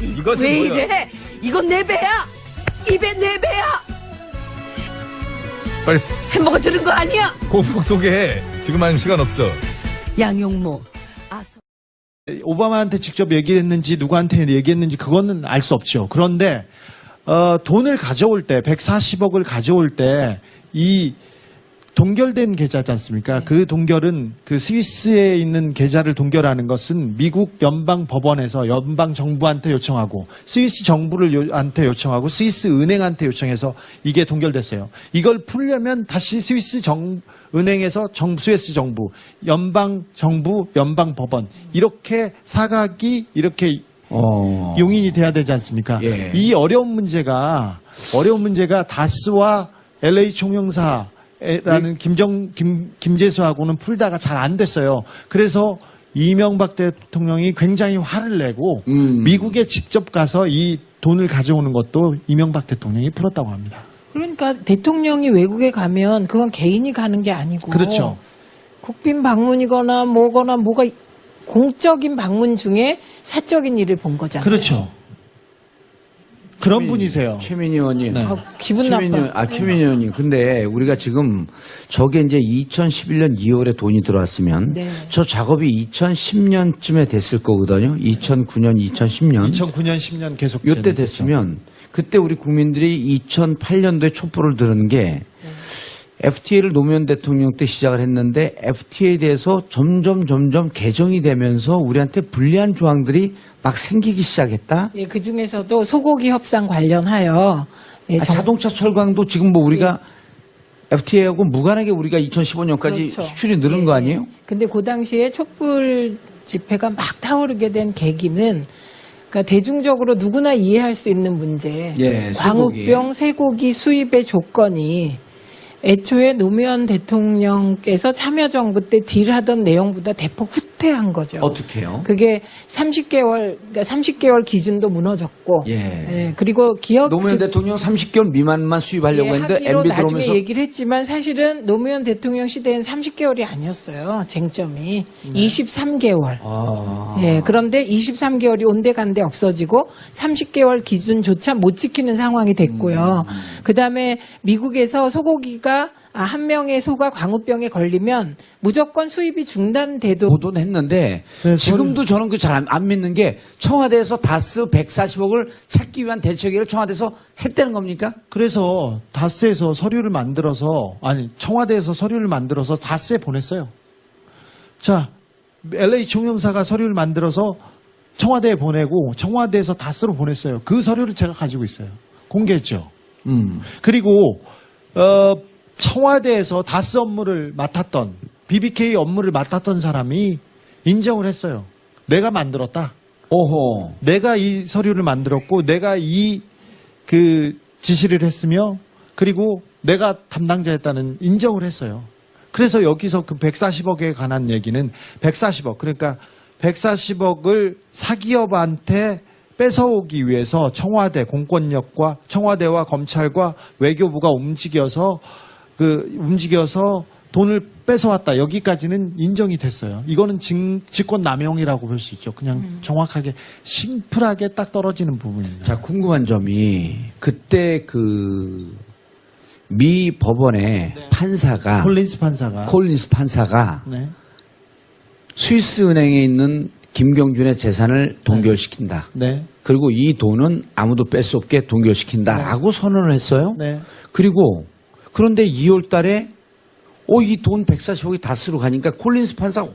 이것은 왜 뭐야? 이래? 이건 내 배야. 입에 내 배야. 빨리 햄버거 들은 거 아니야? 공폭 소개해. 지금 아니면 시간 없어. 양용모. 오바마한테 직접 얘기를 했는지 누구한테 얘기했는지 그거는 알 수 없죠. 그런데 돈을 가져올 때 140억을 가져올 때 이 동결된 계좌지 않습니까? 그 동결은 그 스위스에 있는 계좌를 동결하는 것은 미국 연방 법원에서 연방 정부한테 요청하고 스위스 정부한테 요청하고 스위스 은행한테 요청해서 이게 동결됐어요. 이걸 풀려면 다시 스위스 은행에서 스위스 정부, 연방 정부, 연방 법원 이렇게 사각이 이렇게 용인이 돼야 되지 않습니까? 예. 이 어려운 문제가 다스와 LA 총영사라는 김재수하고는 풀다가 잘 안 됐어요. 그래서 이명박 대통령이 굉장히 화를 내고 미국에 직접 가서 이 돈을 가져오는 것도 이명박 대통령이 풀었다고 합니다. 그러니까 대통령이 외국에 가면 그건 개인이 가는 게 아니고 그렇죠. 국빈 방문이거나 뭐가 공적인 방문 중에 사적인 일을 본 거잖아요. 그렇죠. 그런 분이세요. 최민희 의원님. 네. 기분 나빠. 최민희 의원님. 근데 우리가 지금 저게 이제 2011년 2월에 돈이 들어왔으면 네. 저 작업이 2010년쯤에 됐을 거거든요. 2009년, 2010년. 2009년, 10년 계속 이때 진행됐죠. 됐으면 그때 우리 국민들이 2008년도에 촛불을 들은 게 FTA를 노무현 대통령 때 시작을 했는데 FTA에 대해서 점점 개정이 되면서 우리한테 불리한 조항들이 막 생기기 시작했다. 예, 그 중에서도 소고기 협상 관련하여 자동차 철강도 지금 뭐 우리가 FTA하고 무관하게 우리가 2015년까지 그렇죠. 수출이 늘은 거 아니에요? 근데 그 당시에 촛불 집회가 막 타오르게 된 계기는 그러니까 대중적으로 누구나 이해할 수 있는 문제. 예, 광우병 쇠고기 수입의 조건이 애초에 노무현 대통령께서 참여정부 때 딜하던 내용보다 대폭 후퇴한 거죠. 어떻게 해요? 그게 30개월 기준도 무너졌고, 예. 그리고 기업 노무현 대통령 30개월 미만만 수입하려고 했는데 하기로 MB 나중에 들어오면서 얘기를 했지만 사실은 노무현 대통령 시대엔 30개월이 아니었어요. 쟁점이 23개월. 예, 그런데 23개월이 온데간데 없어지고 30개월 기준조차 못 지키는 상황이 됐고요. 그다음에 미국에서 소고기가 한 명의 소가 광우병에 걸리면 무조건 수입이 중단돼도 보도는 했는데 네, 지금도 저는 그 잘 안 믿는 게 청와대에서 다스 140억을 찾기 위한 대책을 청와대에서 했다는 겁니까? 그래서 다스에서 서류를 만들어서 청와대에서 서류를 만들어서 다스에 보냈어요. 자, LA 총영사가 서류를 만들어서 청와대에 보내고 청와대에서 다스로 보냈어요. 그 서류를 제가 가지고 있어요. 공개했죠. 그리고 청와대에서 다스 업무를 맡았던 BBK 업무를 맡았던 사람이 인정을 했어요. 내가 만들었다. 오호. 내가 이 서류를 만들었고 내가 이 그 지시를 했으며 그리고 내가 담당자였다는 인정을 했어요. 그래서 여기서 그 140억에 관한 얘기는 140억 그러니까 140억을 사기업한테 뺏어오기 위해서 청와대 공권력과 청와대와 검찰과 외교부가 움직여서 돈을 뺏어왔다. 여기까지는 인정이 됐어요. 이거는 직권남용이라고 볼 수 있죠. 그냥 정확하게 심플하게 딱 떨어지는 부분입니다. 자, 궁금한 점이 그때 그 미 법원의 판사가 콜린스 판사가 네. 스위스 은행에 있는 김경준의 재산을 동결시킨다. 네. 그리고 이 돈은 아무도 뺄 수 없게 동결시킨다라고 선언을 했어요. 네. 그리고 그런데 2월 달에 이 돈 140억이 다스로 가니까 콜린스 판사가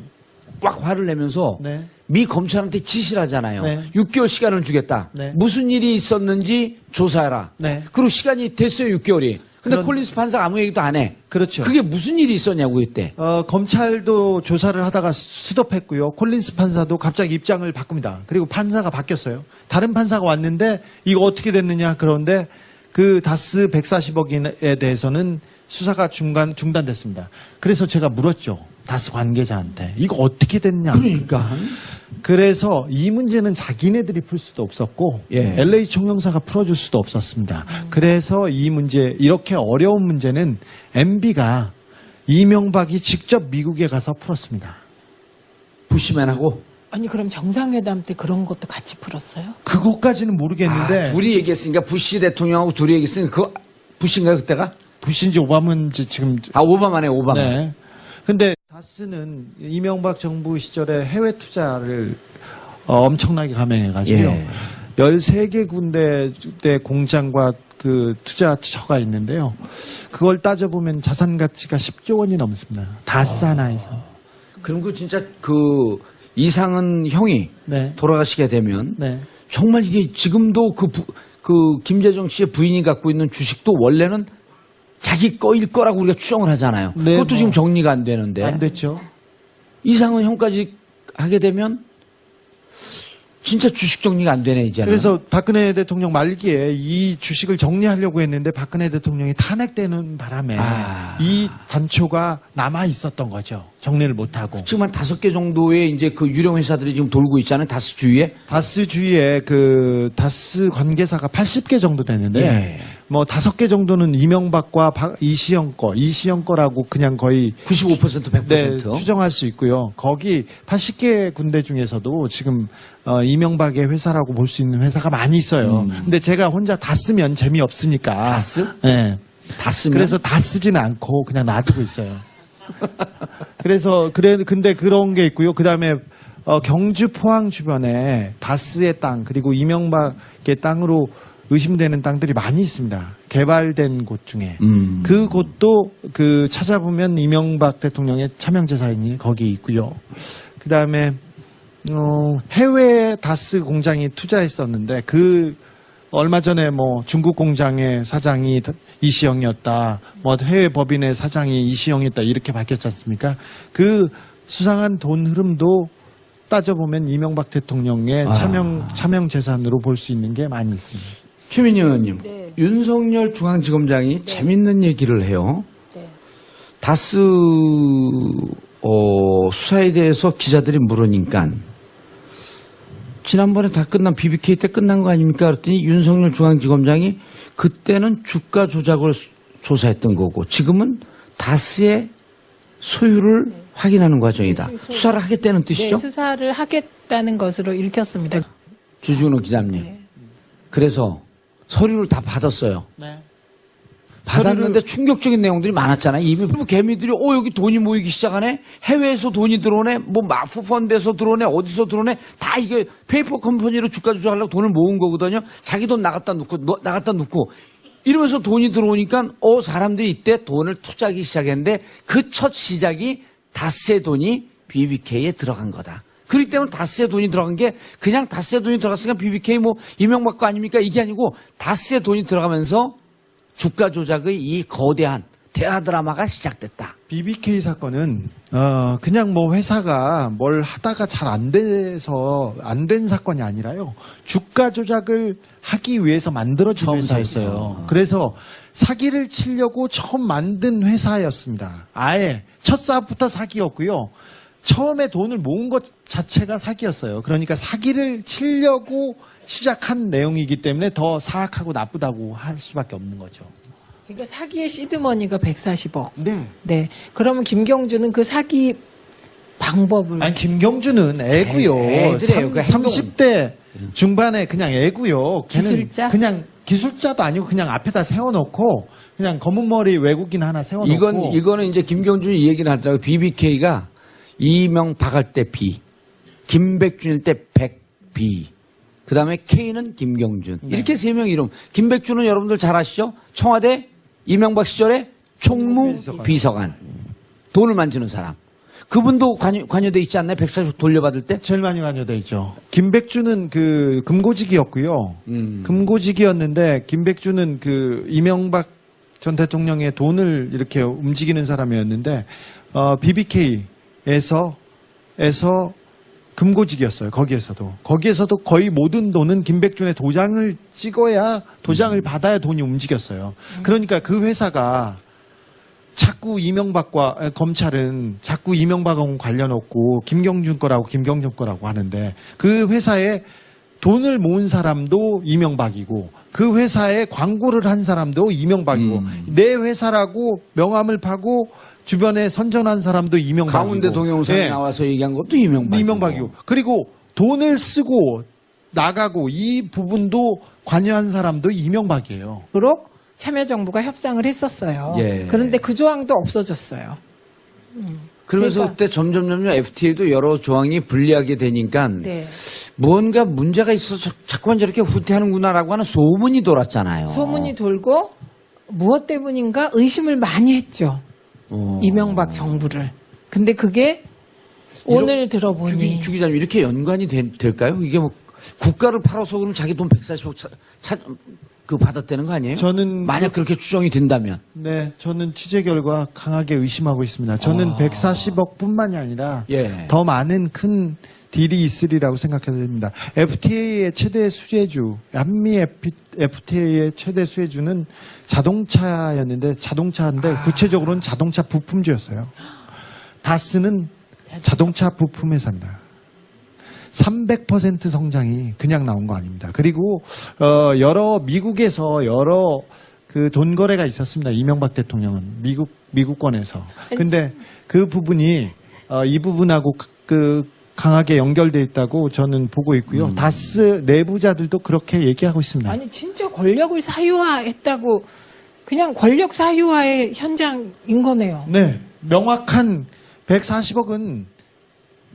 꽉 화를 내면서 네. 미 검찰한테 지시를 하잖아요. 네. 6개월 시간을 주겠다. 네. 무슨 일이 있었는지 조사해라. 네. 그리고 시간이 됐어요, 6개월이. 근데 그런- 콜린스 판사가 아무 얘기도 안 해. 그렇죠. 그게 무슨 일이 있었냐고 이때. 검찰도 조사를 하다가 스톱했고요. 콜린스 판사도 갑자기 입장을 바꿉니다. 그리고 판사가 바뀌었어요. 다른 판사가 왔는데 이거 어떻게 됐느냐 그런데 그 다스 140억에 대해서는 수사가 중단됐습니다. 그래서 제가 물었죠. 다스 관계자한테 이거 어떻게 됐냐. 그러니까. 그래서 이 문제는 자기네들이 풀 수도 없었고 예. LA 총영사가 풀어줄 수도 없었습니다. 그래서 이 문제 이렇게 어려운 문제는 MB가 이명박이 직접 미국에 가서 풀었습니다. 부시맨하고 아니 그럼 정상회담 때 그런 것도 같이 풀었어요? 그것까지는 모르겠는데 둘이 얘기했으니까 부시 대통령하고 둘이 얘기했으니까 그거 부시인가요 그때가? 부시인지 오바마인지 지금 오바마네 오바마. 네. 근데 다스는 이명박 정부 시절에 해외 투자를 엄청나게 감행해가지고요. 예. 13개 군데 공장과 그 투자처가 있는데요. 그걸 따져보면 자산 가치가 10조 원이 넘습니다. 다스 하나에서. 그럼 그 진짜 그 이상은 형이 네. 돌아가시게 되면 네. 정말 이게 지금도 그 김재정 씨의 부인이 갖고 있는 주식도 원래는 자기 거일 거라고 우리가 추정을 하잖아요. 네, 그것도 뭐. 지금 정리가 안 되는데 안 됐죠. 이상은 형까지 하게 되면 진짜 주식 정리가 안 되네 이제는. 그래서 박근혜 대통령 말기에 이 주식을 정리하려고 했는데 박근혜 대통령이 탄핵되는 바람에 이 단초가 남아 있었던 거죠. 정리를 못하고. 지금 한 5개 정도의 이제 그 유령 회사들이 지금 돌고 있잖아요. 다스 주위에. 다스 주위에 그 다스 관계사가 80개 정도 되는데 예. 뭐 5개 정도는 이명박과 이시영 거라고 그냥 거의 95% 100%. 네, 추정할 수 있고요. 거기 80개 군데 중에서도 지금 이명박의 회사라고 볼 수 있는 회사가 많이 있어요. 근데 제가 혼자 다 쓰면 재미없으니까. 다 쓰? 네. 다 쓰면. 그래서 다 쓰지는 않고 그냥 놔두고 있어요. 근데 그런 게 있고요. 그다음에 경주 포항 주변에 다스의 땅 그리고 이명박의 땅으로 의심되는 땅들이 많이 있습니다. 개발된 곳 중에. 그 곳도 그 찾아보면 이명박 대통령의 차명재산이 거기 있고요. 그다음에 해외 다스 공장이 투자했었는데 그 얼마 전에 뭐 중국 공장의 사장이 이시영이었다. 뭐 해외 법인의 사장이 이시영이었다. 이렇게 밝혔지 않습니까? 그 수상한 돈 흐름도 따져보면 이명박 대통령의 차명 재산으로 볼 수 있는 게 많이 있습니다. 최민희 의원님, 윤석열 중앙지검장이 재밌는 얘기를 해요. 다스 수사에 대해서 기자들이 물으니까 지난번에 다 끝난 BBK 때 끝난 거 아닙니까? 그랬더니 윤석열 중앙지검장이 그때는 주가 조작을 조사했던 거고 지금은 다스의 소유를 확인하는 과정이다. 수사를 하겠다는 뜻이죠? 네, 수사를 하겠다는 것으로 읽혔습니다. 주준호 기자님. 그래서 서류를 다 받았어요. 네. 받았는데 충격적인 내용들이 많았잖아요. 이미 개미들이 여기 돈이 모이기 시작하네. 해외에서 돈이 들어오네. 뭐 마프 펀드에서 들어오네. 어디서 들어오네. 다 이게 페이퍼 컴퍼니로 주가 조작하려고 돈을 모은 거거든요. 자기 돈 나갔다 놓고 이러면서 돈이 들어오니까 사람들이 이때 돈을 투자하기 시작했는데 그 첫 시작이 다스의 돈이 BBK에 들어간 거다. 그렇기 때문에 다스의 돈이 들어간 게 그냥 다스의 돈이 들어갔으니까 BBK 뭐 이명박 거 아닙니까? 이게 아니고 다스의 돈이 들어가면서 주가 조작의 이 거대한 대화 드라마가 시작됐다. BBK 사건은 그냥 뭐 회사가 뭘 하다가 잘 안 돼서 안 된 사건이 아니라요. 주가 조작을 하기 위해서 만들어진 처음 회사였어요. 그래서 사기를 치려고 처음 만든 회사였습니다. 아예 첫 사업부터 사기였고요. 처음에 돈을 모은 것 자체가 사기였어요. 그러니까 사기를 치려고 시작한 내용이기 때문에 더 사악하고 나쁘다고 할 수밖에 없는 거죠. 그러니까 사기의 시드머니가 140억. 네. 네. 그러면 김경주는 그 사기 방법을 아니 김경주는 애고요. 애들이에요. 그 행동. 30대 중반에 그냥 애고요. 걔는 기술자? 그냥 기술자도 아니고 그냥 앞에다 세워놓고 그냥 검은 머리 외국인 하나 세워놓고 이거는 이제 김경준이 이 얘기를 하더라고요. BBK가 이명박 할 때 B, 김백준일 때 백B, 그 다음에 K는 김경준. 이렇게 세 명 이름. 김백준은 여러분들 잘 아시죠? 청와대 이명박 시절에 총무비서관. 돈을 만지는 사람. 그분도 관여돼 있지 않나요? 140억 돌려받을 때? 제일 많이 관여돼 있죠. 김백주는 그 금고직이었고요. 금고직이었는데 김백주는 그 이명박 전 대통령의 돈을 이렇게 움직이는 사람이었는데 BBK에서 금고직이었어요. 거기에서도 거의 모든 돈은 김백준의 도장을 찍어야 도장을 받아야 돈이 움직였어요. 그러니까 그 회사가 자꾸 이명박과 검찰은 자꾸 이명박하고 관련 없고 김경준 거라고 하는데 그 회사에 돈을 모은 사람도 이명박이고 그 회사에 광고를 한 사람도 이명박이고 내 회사라고 명함을 파고 주변에 선전한 사람도 이명박이고 가운데 동영상에 네. 나와서 얘기한 것도 이명박이고. 그리고 돈을 쓰고 나가고 이 부분도 관여한 사람도 이명박이에요. 으로 참여정부가 협상을 했었어요. 예. 그런데 그 조항도 없어졌어요. 그러면서 그러니까- 그때 점점 FTA도 여러 조항이 불리하게 되니까 네. 무언가 문제가 있어서 자꾸만 저렇게 후퇴하는구나라고 하는 소문이 돌았잖아요. 소문이 돌고 무엇 때문인가 의심을 많이 했죠. 이명박 정부를. 근데 그게 오늘 들어보니 주 기자님 이렇게 연관이 될까요? 이게 뭐 국가를 팔아서 그럼 자기 돈 140억 받았다는 거 아니에요? 저는 만약 그렇게 추정이 된다면. 네, 저는 취재 결과 강하게 의심하고 있습니다. 저는 140억뿐만이 아니라 예. 더 많은 큰 딜이 있으리라고 생각됩니다. FTA의 최대 수혜주, 한미 FTA의 최대 수혜주는 자동차인데 구체적으로는 자동차 부품주였어요. 다스는 자동차 부품 회사입니다. 300% 성장이 그냥 나온 거 아닙니다. 그리고 미국에서 여러 그 돈 거래가 있었습니다. 이명박 대통령은 미국권에서. 근데 그 부분이 이 부분하고 그 강하게 연결돼 있다고 저는 보고 있고요. 다스 내부자들도 그렇게 얘기하고 있습니다. 아니 진짜 권력을 사유화했다고 그냥 권력 사유화의 현장인 거네요. 네, 명확한 140억은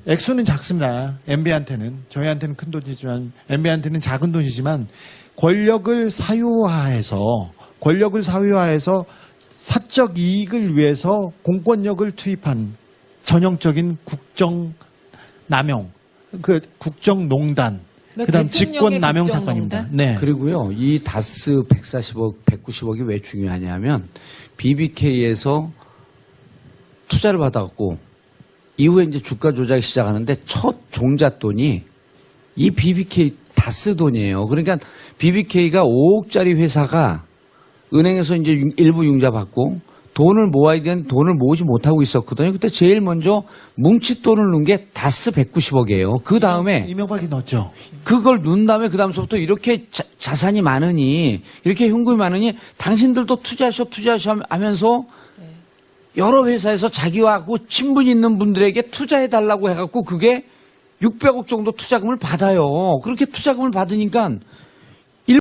액수는 작습니다. MB한테는 저희한테는 큰 돈이지만 MB한테는 작은 돈이지만 권력을 사유화해서 사적 이익을 위해서 공권력을 투입한 전형적인 국정 남용, 그 국정농단, 그다음 대통령의 직권 남용 국정농단? 사건입니다. 네. 그리고요, 이 다스 140억, 190억이 왜 중요하냐면 BBK에서 투자를 받아갖고 이후에 이제 주가 조작이 시작하는데 첫 종잣돈이 이 BBK 다스 돈이에요. 그러니까 BBK가 5억짜리 회사가 은행에서 이제 일부 융자 받고 돈을 모아야 되는 돈을 모으지 못하고 있었거든요. 그때 제일 먼저 뭉칫 돈을 넣은 게 다스 190억이에요. 그 다음에 이명박이 넣었죠. 그걸 넣은 다음에 그 다음서부터 이렇게 자산이 많으니 이렇게 현금이 많으니 당신들도 투자하셔 하면서 여러 회사에서 자기하고 친분이 있는 분들에게 투자해달라고 해갖고 그게 600억 정도 투자금을 받아요. 그렇게 투자금을 받으니까